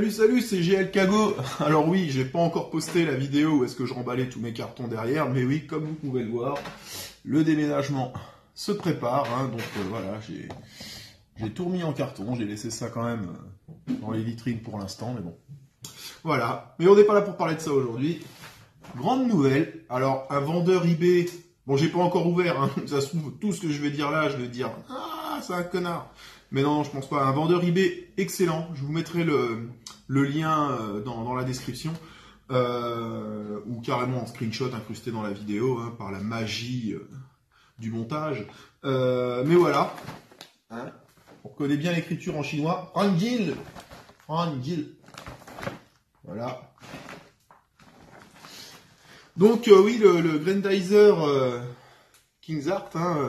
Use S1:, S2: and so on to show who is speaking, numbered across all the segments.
S1: Salut, salut, c'est GL Kago. Alors oui, j'ai pas encore posté la vidéo où est-ce que je remballais tous mes cartons derrière, mais oui, comme vous pouvez le voir, le déménagement se prépare, hein, donc voilà, j'ai tout remis en carton, j'ai laissé ça quand même dans les vitrines pour l'instant, mais bon. Voilà, mais on n'est pas là pour parler de ça aujourd'hui. Grande nouvelle, alors un vendeur eBay, bon j'ai pas encore ouvert, hein, ça se trouve, tout ce que je vais dire là, je vais dire « Ah, c'est un connard !» Mais non, je pense pas. Un vendeur eBay excellent. Je vous mettrai le lien dans la description. Ou carrément en screenshot incrusté dans la vidéo, hein, par la magie du montage. Mais voilà. Hein, on connaît bien l'écriture en chinois. Rangil. Rangil. Voilà. Donc oui, le Grandizer King's Art, hein,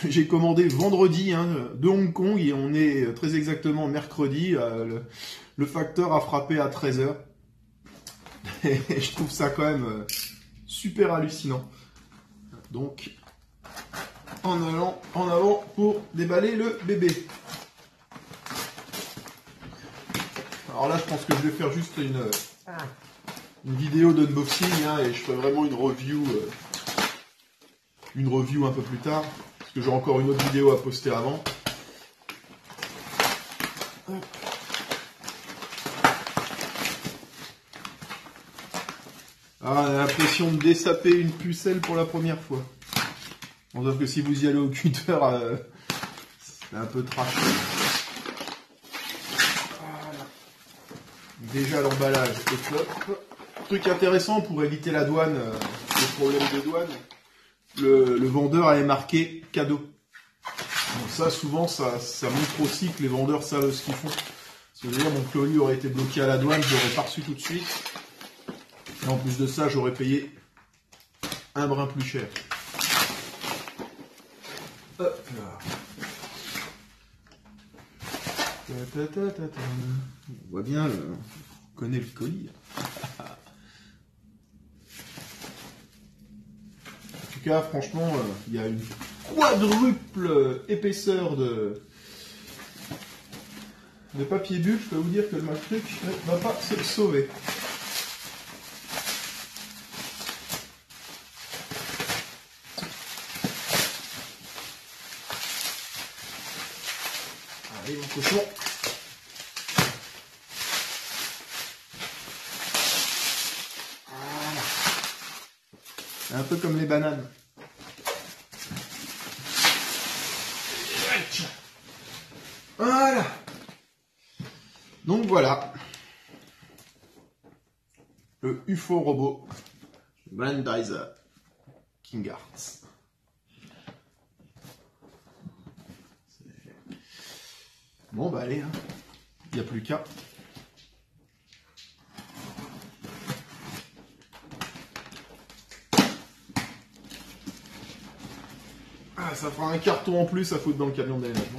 S1: que j'ai commandé vendredi, hein, de Hong Kong, et on est très exactement mercredi. Le facteur a frappé à 13 h. Et je trouve ça quand même super hallucinant. Donc, en avant pour déballer le bébé. Alors là, je pense que je vais faire juste une vidéo d'unboxing, hein, et je ferai vraiment une review un peu plus tard. Parce que j'ai encore une autre vidéo à poster avant. Ah, on a l'impression de dessaper une pucelle pour la première fois. Bon, sauf que si vous y allez au cutter, c'est un peu trash. Voilà. Déjà l'emballage est top. Truc intéressant pour éviter la douane, les problèmes de douane. Le vendeur avait marqué cadeau. Donc ça, souvent, ça montre aussi que les vendeurs savent ce qu'ils font. C'est-à-dire, mon colis aurait été bloqué à la douane, je l'aurais pas reçu tout de suite. Et en plus de ça, j'aurais payé un brin plus cher. Hop là. On voit bien, on connaît le colis. En tout cas, franchement, il y a une quadruple épaisseur de papier bulle. Je peux vous dire que le truc ne va pas se sauver. Allez, mon cochon. Voilà. C'est un peu comme les bananes. Voilà. Donc voilà. Le UFO robot Grandizer King's Art. Bon bah allez, hein. Il n'y a plus qu'à. Ah, ça fera un carton en plus à foutre dans le camion de déménagement.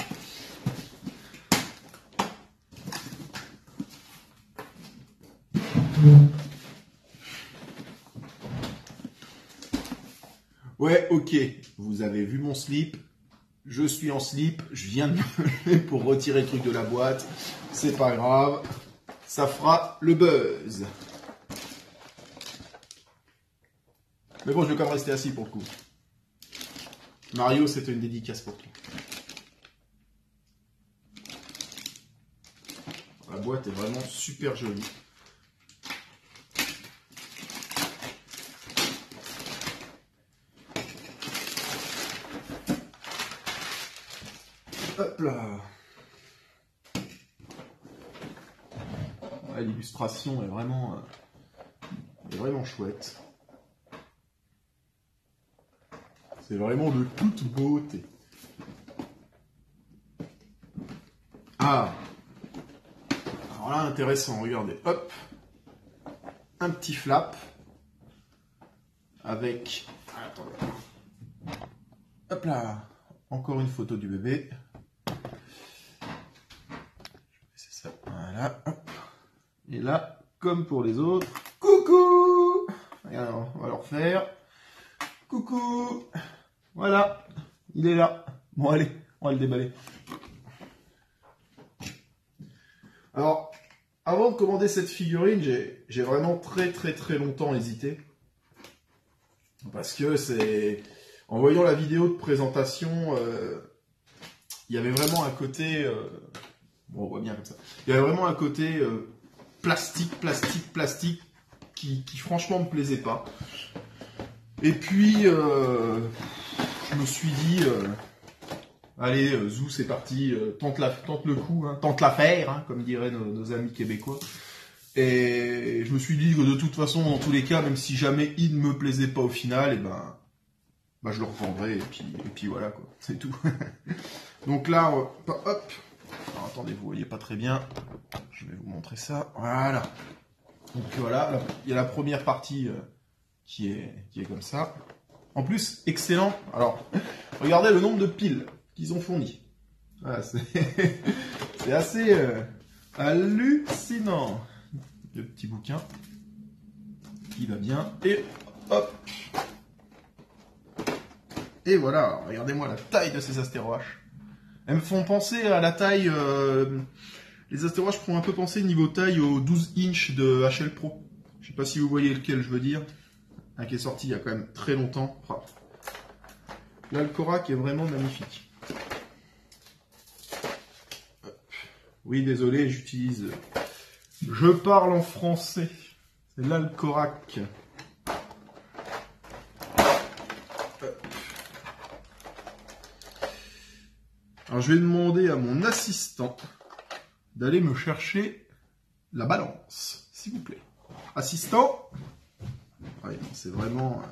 S1: Ouais, ok, vous avez vu mon slip, je suis en slip, je viens de me lever pour retirer le truc de la boîte, c'est pas grave, ça fera le buzz. Mais bon, je vais quand même rester assis pour le coup. Mario, c'était une dédicace pour toi. La boîte est vraiment super jolie. Hop là. Ouais, l'illustration est vraiment chouette. C'est vraiment de toute beauté. Ah. Alors là, intéressant, regardez. Hop. Un petit flap. Avec... Attendez. Hop là. Encore une photo du bébé. C'est ça. Voilà. Hop. Et là, comme pour les autres. Coucou. Alors, on va le refaire. Coucou. Voilà. Il est là. Bon, allez. On va le déballer. Alors, avant de commander cette figurine, j'ai vraiment très longtemps hésité. Parce que c'est... En voyant la vidéo de présentation, il y avait vraiment un côté... bon, on voit bien comme ça. Il y avait vraiment un côté plastique qui franchement me plaisait pas. Et puis, je me suis dit... allez, Zou, c'est parti, tente le coup, hein, tente l'affaire, hein, comme diraient nos amis québécois. Et je me suis dit que de toute façon, dans tous les cas, même si jamais il ne me plaisait pas au final, et ben je le revendrai, et puis voilà, quoi, c'est tout. Donc là, hop, alors, attendez, vous voyez pas très bien, je vais vous montrer ça, voilà. Donc voilà, il y a la première partie qui est comme ça. En plus, excellent, alors, regardez le nombre de piles qu'ils ont fourni. Voilà, c'est assez hallucinant. Le petit bouquin qui va bien. Et hop. Et voilà, regardez-moi la taille de ces astéroaches. Elles me font penser à la taille... les astéroaches font un peu penser niveau taille aux 12 inch de HL Pro. Je sais pas si vous voyez lequel je veux dire. Un qui est sorti il y a quand même très longtemps. Oh. Là, le Korak est vraiment magnifique. Oui, désolé, j'utilise... Je parle en français. C'est l'Alcorac. Alors, je vais demander à mon assistant d'aller me chercher la balance, s'il vous plaît. Assistant. Ouais, c'est vraiment...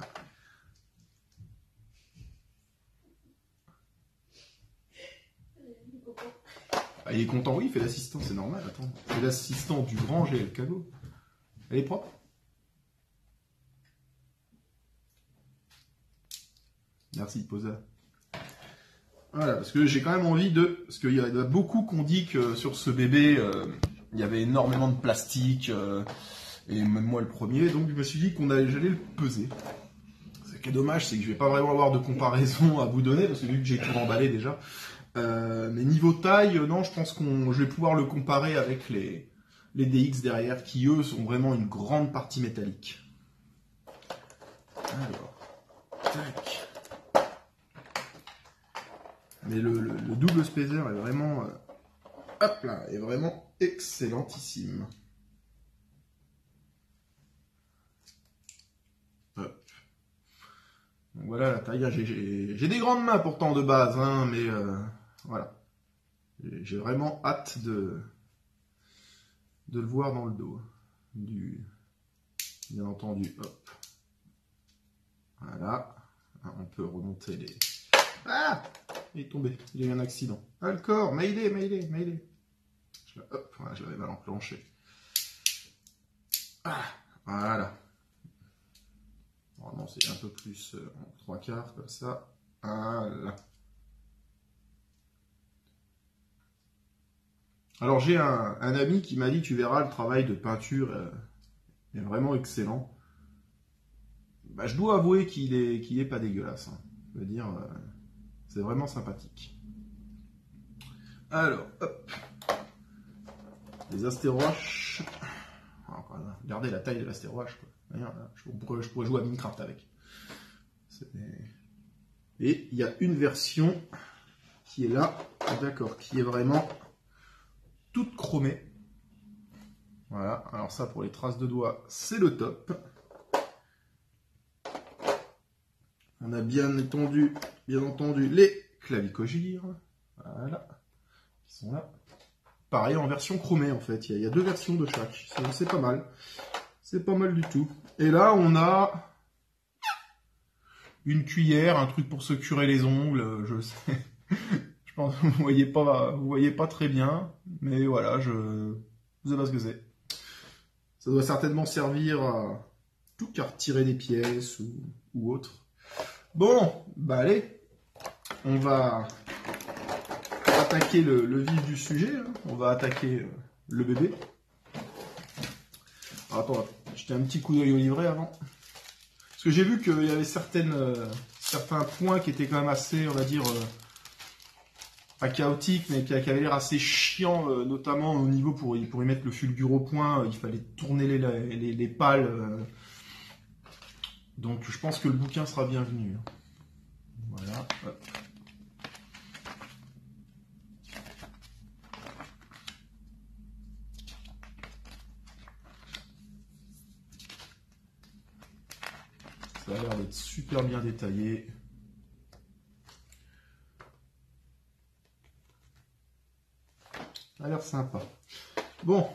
S1: Ah, il est content, oui, il fait l'assistant, c'est normal, attends. C'est l'assistant du grand GL Kago. Elle est propre. Merci, Posa. Voilà, parce que j'ai quand même envie de... Parce qu'il y a beaucoup qu'on dit que sur ce bébé, il y avait énormément de plastique, et même moi le premier, donc je me suis dit j'allais le peser. Ce qui est dommage, c'est que je vais pas vraiment avoir de comparaison à vous donner, parce que vu que j'ai tout emballé déjà... mais niveau taille, non, je pense je vais pouvoir le comparer avec les DX derrière, qui eux sont vraiment une grande partie métallique. Alors, tac. Mais le double spacer est vraiment, hop là, est vraiment excellentissime. Hop. Donc voilà la taille. J'ai des grandes mains pourtant de base, hein, mais voilà. J'ai vraiment hâte de le voir dans le dos. Bien entendu, hop. Voilà. On peut remonter les... Ah! Il est tombé. Il a eu un accident. Ah, le corps! Mayday! Hop, voilà, je l'avais mal enclenché. Ah! Voilà. Normalement, c'est un peu plus en 3/4, comme ça. Voilà. Alors, j'ai un ami qui m'a dit, tu verras, le travail de peinture est vraiment excellent. Bah, je dois avouer qu'il est pas dégueulasse. Hein. Je veux dire, c'est vraiment sympathique. Alors, hop. Les astéroaches. Regardez la taille de l'astéroache. Je pourrais jouer à Minecraft avec. Et il y a une version qui est là, d'accord, qui est vraiment toute chromée. Voilà, alors ça pour les traces de doigts, c'est le top. On a bien entendu les clavicogires, voilà, qui sont là. Pareil en version chromée en fait, il y a deux versions de chaque, c'est pas mal. C'est pas mal du tout. Et là on a une cuillère, un truc pour se curer les ongles, je sais. Je pense que vous voyez pas très bien, mais voilà, je sais pas ce que c'est. Ça doit certainement servir à tout cas retirer des pièces ou autre. Bon, bah allez, on va attaquer le vif du sujet. Hein. On va attaquer le bébé. Alors, attends, jeter un petit coup d'œil au livret avant. Parce que j'ai vu qu'il y avait certains points qui étaient quand même assez, on va dire, pas chaotique, mais qui avait l'air assez chiant, notamment au niveau pour y mettre le fulgure au point, il fallait tourner les pales. Donc je pense que le bouquin sera bienvenu. Voilà. Hop. Ça a l'air d'être super bien détaillé. Ça a l'air sympa. Bon,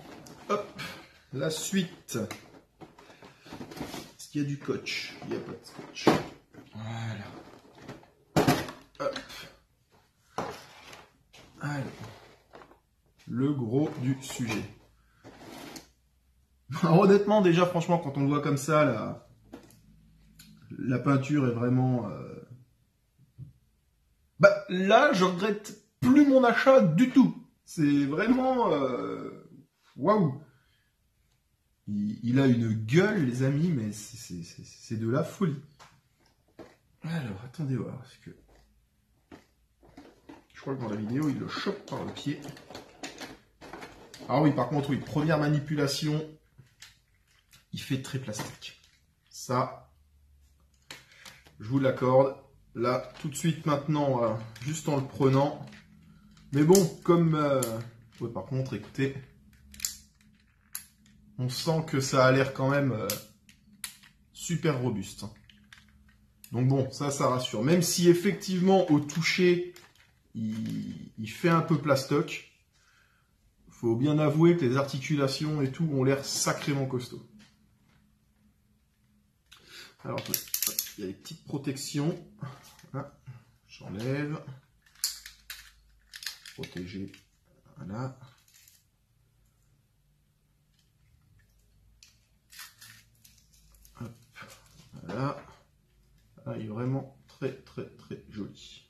S1: hop, la suite. Est-ce qu'il y a du scotch? Il n'y a pas de scotch. Voilà. Hop. Alors, le gros du sujet. Alors, honnêtement, déjà, franchement, quand on le voit comme ça, la peinture est vraiment... Bah, là, je regrette plus mon achat du tout. C'est vraiment... Waouh! Il a une gueule, les amis, mais c'est de la folie. Alors, attendez voir, parce que... Je crois que dans la vidéo, il le chope par le pied. Ah oui, par contre, oui, première manipulation, il fait très plastique. Ça, je vous l'accorde. Là, tout de suite, maintenant, juste en le prenant. Mais bon, comme... Ouais, par contre, écoutez... On sent que ça a l'air quand même super robuste. Donc bon, ça rassure. Même si effectivement, au toucher, il fait un peu plastoc, il faut bien avouer que les articulations et tout ont l'air sacrément costauds. Alors, il y a les petites protections. J'enlève. Protéger. Voilà. Voilà. Ah, il est vraiment très très très joli.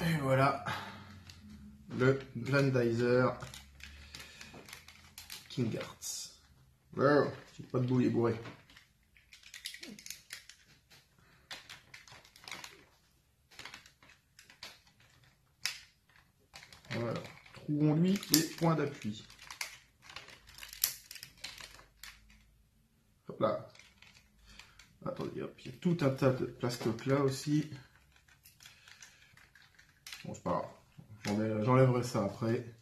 S1: Et voilà le Glandizer King Arts. Wow, c'est pas de beau, il est bourré. Voilà. Trouvons-lui les points d'appui. Hop là. Attendez, hop, il y a tout un tas de plastoc là aussi. Bon, c'est pas grave. J'enlèverai ça après.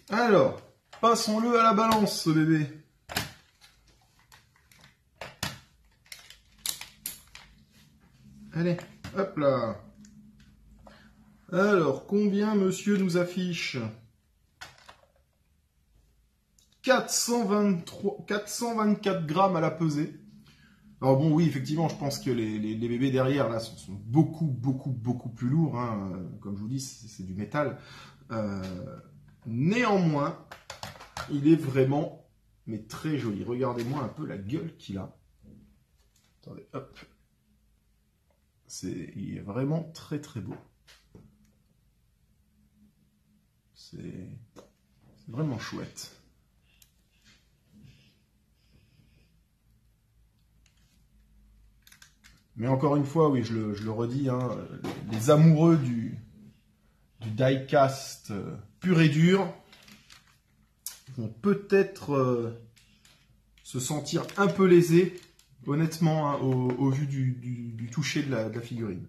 S1: Alors, passons-le à la balance, ce bébé. Allez, hop là. Alors, combien monsieur nous affiche? 424 grammes à la pesée. Alors bon, oui, effectivement, je pense que les bébés derrière, là, sont beaucoup plus lourds. Hein. Comme je vous dis, c'est du métal. Néanmoins, il est vraiment, mais très joli. Regardez-moi un peu la gueule qu'il a. Attendez, hop. Il est vraiment très très beau. C'est vraiment chouette. Mais encore une fois, oui, je le redis, hein, les amoureux du die-cast pur et dur vont peut-être se sentir un peu lésés, honnêtement, hein, au vu du toucher de la figurine.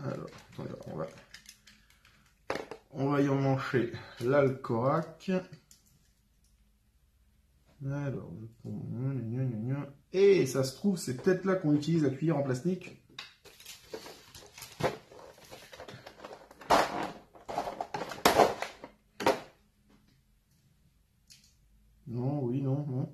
S1: Alors, attendez, on va y emmancher l'Alcorac. Alors, je prends... Et ça se trouve, c'est peut-être là qu'on utilise la cuillère en plastique. Non, oui, non, non.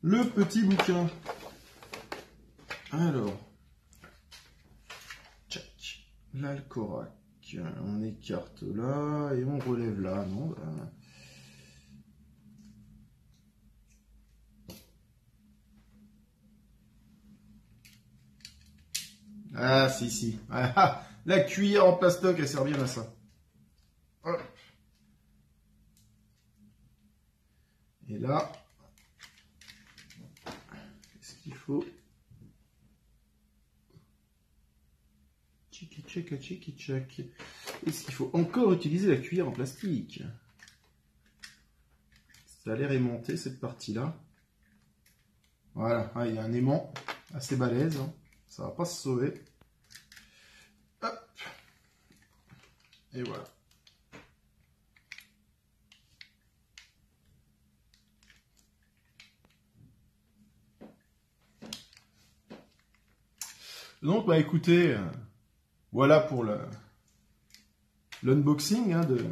S1: Le petit bouquin. Alors, tchac, l'Alcorac. On écarte là et on relève là. Non, bah... Ah, si, si. Ah, la cuillère en plastoc, elle sert bien à ça. Hop. Et là, qu'est-ce qu'il faut? Tchiki tchaka tchiki tchak. Est-ce qu'il faut encore utiliser la cuillère en plastique? Ça a l'air aimanté cette partie-là. Voilà, ah, il y a un aimant assez balèze. Hein. Ça va pas se sauver. Hop. Et voilà. Donc, bah écoutez, voilà pour l'unboxing hein, de...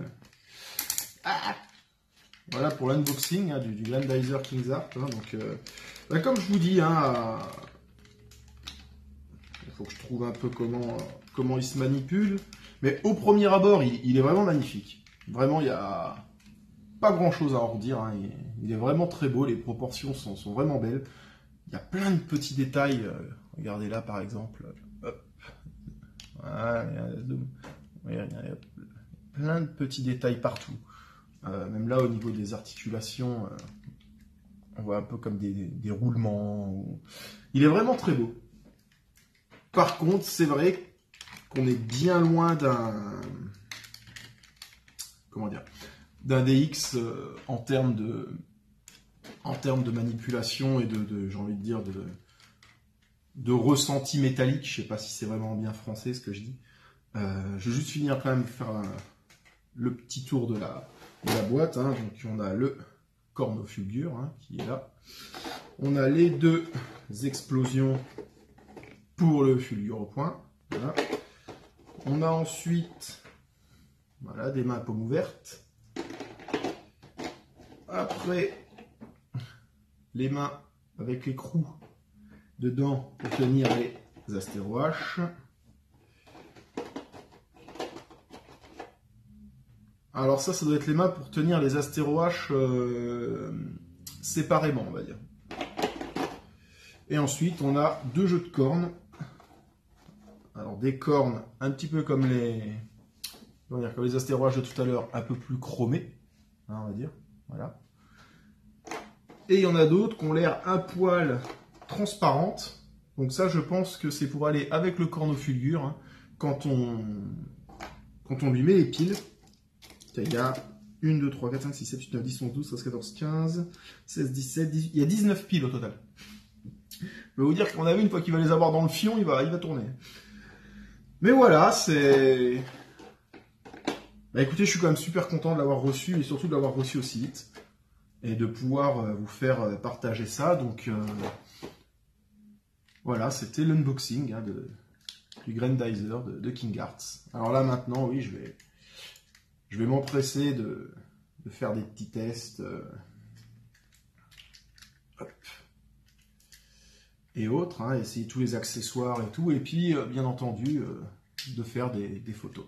S1: Ah, voilà pour l'unboxing hein, du Grendizer King's Art. Hein, donc, bah, comme je vous dis, hein, il faut que je trouve un peu comment il se manipule. Mais au premier abord, il est vraiment magnifique. Vraiment, il n'y a pas grand-chose à en redire. Hein, il est vraiment très beau, les proportions sont vraiment belles. Il y a plein de petits détails. Regardez là, par exemple. Hop. Voilà, il y a plein de petits détails partout. Même là, au niveau des articulations, on voit un peu comme des roulements. Il est vraiment très beau. Par contre, c'est vrai qu'on est bien loin d'un DX en termes de manipulation et j'ai envie de dire, de ressenti métallique. Je sais pas si c'est vraiment bien français ce que je dis. Je vais juste finir quand même faire le petit tour de la boîte. Hein. Donc on a le cornofulgur hein, qui est là. On a les deux explosions pour le fulgure au point. Voilà. On a ensuite voilà, des mains à paume ouverte. Après, les mains avec l'écrou dedans pour tenir les astéroaches. Alors ça doit être les mains pour tenir les astéroaches séparément, on va dire. Et ensuite, on a deux jeux de cornes. Alors des cornes un petit peu comme les astéroaches de tout à l'heure, un peu plus chromées, hein, on va dire. Voilà. Et il y en a d'autres qui ont l'air un poil transparentes. Donc ça, je pense que c'est pour aller avec le cornofulgur hein, quand on lui met les piles. Il y a 1, 2, 3, 4, 5, 6, 7, 8, 9, 10, 11, 12, 13, 14, 15, 16, 17, 18... Il y a 19 piles au total. Je vais vous dire qu'on a vu, une fois qu'il va les avoir dans le fion, il va tourner. Mais voilà, c'est... Bah écoutez, je suis quand même super content de l'avoir reçu, et surtout de l'avoir reçu aussi vite. Et de pouvoir vous faire partager ça. Donc voilà, c'était l'unboxing hein, du Grendizer de King Arts. Alors là maintenant, oui, je vais m'empresser de faire des petits tests et autres, hein, essayer tous les accessoires et tout, et puis bien entendu de faire des photos.